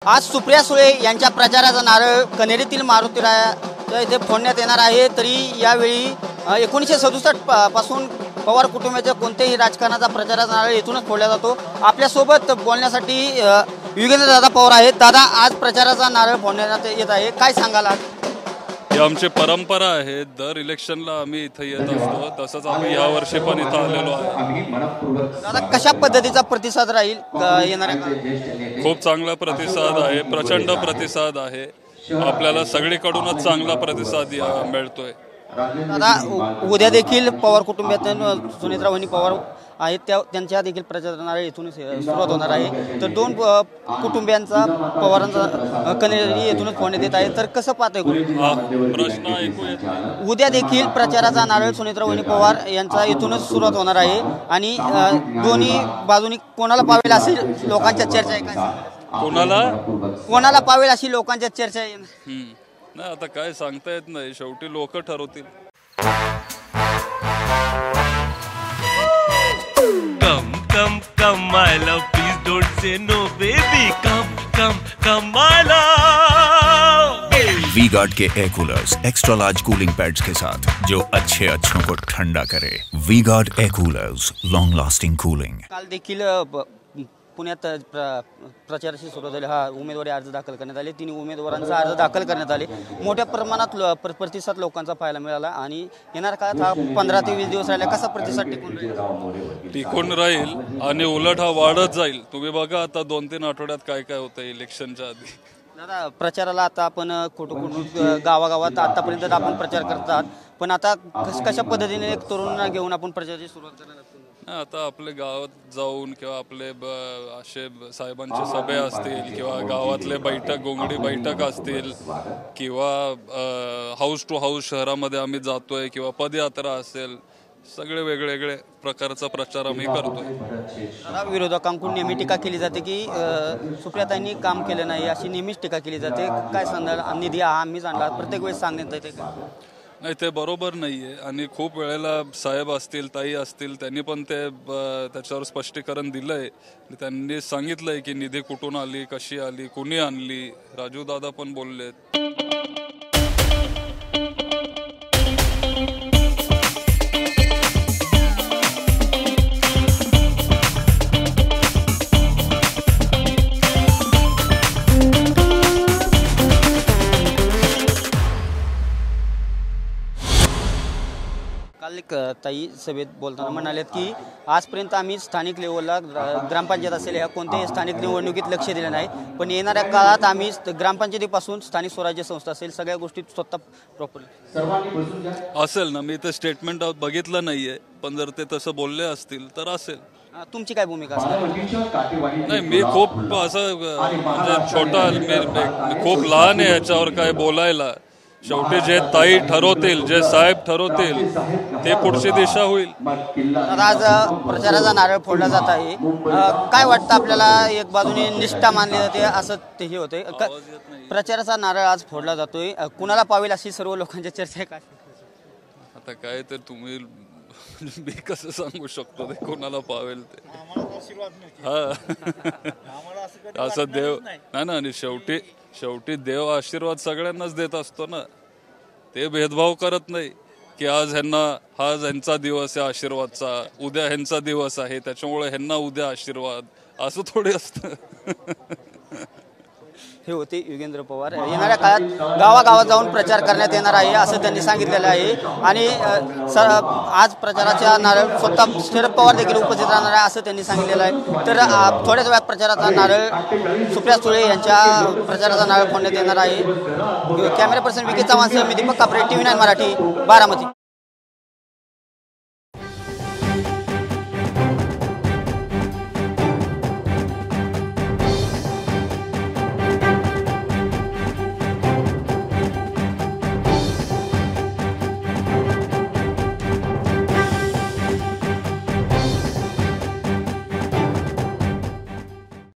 आज सुप्रिया सुळे यांच्या प्रचाराचा नारळ कनेरीतील मारुतीराया इथे फोडण्यात येणार आहे। तरी यावेळी 1967 पासून पवार कुटुंबाच्या कोणत्याही राजकारणाचा प्रचाराचा नारळ इथूनच फोडला जातो। आपल्यासोबत बोलण्यासाठी युगेंद्र दादा पवार आहेत। दादा, आज प्रचाराचा नारळ फोडण्यात येत आहे, काय सांगाल आज? ही आमची परंपरा आहे, दर इलेक्शनला आम्ही इथे येत असतो, तसंच आम्ही यावर्षी पण इथं आलेलो आहे। दादा, कशा पद्धतीचा प्रतिसाद राहील येणाऱ्या? खूप चांगला प्रतिसाद आहे, प्रचंड प्रतिसाद आहे, आपल्याला सगळीकडूनच चांगला प्रतिसाद मिळतोय। दादा, उद्या देखील पवार कुटुंबातून सुनेत्रा वहिनी पवार आहेत, त्यांच्या देखील प्रचाराला इथून सुरुवात होणार आहे। तर दोन कुटुंबियांचा पवारांचा कनेरी येथूनच फोडण्यात येत आहे, तर कसं पाहतोय? प्रश्न ऐकू येत नाही। उद्या देखील प्रचाराचा नारळ सुनेत्रा वहिनी पवार यांचा इथूनच सुरुवात होणार आहे आणि दोन्ही बाजूनी कोणाला पावेल अशी लोकांच्या चर्चा आहे, काय कोणाला पावेल अशी लोकांच्या चर्चा आहे? नाही, आता काय सांगता येत नाही, शेवटी लोक ठरवतील। Come, come, my love, please don't say no, baby. Come, my love. V-Guard के air coolers extra large cooling pads के साथ जो अच्छों को ठंडा करे। V-Guard air coolers, long lasting cooling. काल देखील पुण्यात प्रचाराची सुरुवात झाली। उमेदवारी अर्ज दाखल करण्यात आले, 3 उमेदवारांचा अर्ज दाखल करण्यात आले। मोठ्या प्रमाणात प्रतिसाद लोकांचा पाहायला मिळाला आणि येणार काळात हा 15 ते 20 दिवस राहिला, कसा प्रतिसाद टिकून राहील आणि उलट हा वाढत जाईल। तुम्ही बघा आता 2-3 आठवड्यात काय काय होतं इलेक्शनच्या आधी। दादा, प्रचाराला आता आपण कुठं गावागावात आतापर्यंत आपण प्रचार करतात, पण आता कशा पद्धतीने एक तरुणांना घेऊन आपण प्रचाराची सुरुवात करणार? आता आपल्या गावात जाऊन किंवा आपले असे साहेबांचे सभे असतील किंवा गावातले गोंगडी बैठक असतील किंवा हाऊस टू हाऊस शहरामध्ये आम्ही जातोय किंवा पदयात्रा असेल, सगळे वेगवेगळे प्रकारचा प्रचार आम्ही करतोय। विरोधकांकडून नेहमी टीका केली जाते की सुप्रियाताईंनी काम केलं नाही, अशी नेहमीच टीका केली जाते, काय सांगाल? निधी आम्हीच आणला, प्रत्येक वेळेस सांगण्यात येते का? नाही, ते बरोबर नाहीये आणि खूप वेळेला साहेब असतील, ताई असतील, त्यांनी पण त्याच्यावर स्पष्टीकरण दिलंय। त्यांनी सांगितलंय की निधी कुठून आली, कशी आली, कुणी आणली, राजू दादा पण बोललेत। काल ताई सभेत बोलताना म्हणालेत की आजपर्यंत आम्ही स्थानिक लेवलला ग्रामपंचायत असेल ह्या कोणत्याही स्थानिक निवडणुकीत लक्ष दिले नाही, पण येणाऱ्या काळात आम्ही ग्रामपंचायतीपासून स्थानिक स्वराज्य संस्था असेल सगळ्या गोष्टी स्वतः प्रॉपरली असेल ना। मी तर स्टेटमेंट बघितलं नाहीये, पण जर ते तसं बोलले असतील तर असेल। तुमची काय भूमिका असेल? नाही, मी खूप असं म्हणजे छोटा, मी खूप लहान आहे याच्यावर काय बोलायला। शेवटी जे ताई ठरवतील, जे साहेब ठरवतील, ते पुढची दिशा होईल। आज प्रचाराचा नारळ फोडला जात आहे, काय वाटतं आपल्याला? एक बाजूने निष्ठा मानली जाते असं ते होते, प्रचाराचा नारळ आज फोडला जातोय, कुणाला पावेल अशी सर्व लोकांची चर्चा आहे का? आता काय तर तुम्ही मी कसं सांगू शकतो ते कोणाला पावेल ते? असं देव नाही ना, आणि शेवटी देव आशीर्वाद सगळ्यांनाच देत असतो ना, ते भेदभाव करत नाही की आज ह्यांचा दिवस आहे आशीर्वादचा, उद्या ह्यांचा दिवस आहे त्याच्यामुळे ह्यांना उद्या आशीर्वाद, असं थोडे असतं। हे होते युगेंद्र पवार। येणाऱ्या काळात गावागावात जाऊन प्रचार करण्यात येणार आहे असं त्यांनी सांगितलेलं आहे आणि आज प्रचाराच्या नारळ स्वतः शरद पवार देखील उपस्थित राहणार आहे असं त्यांनी सांगितलेलं आहे। तर थोड्याच वेळात प्रचाराचा नारळ सुप्रिया सुळे यांच्या प्रचाराचा नारळ फोडण्यात येणार आहे। कॅमेरा पर्सन विके चव्हाण सह मी दीपक कापरे, TV9 मराठी, बारामती।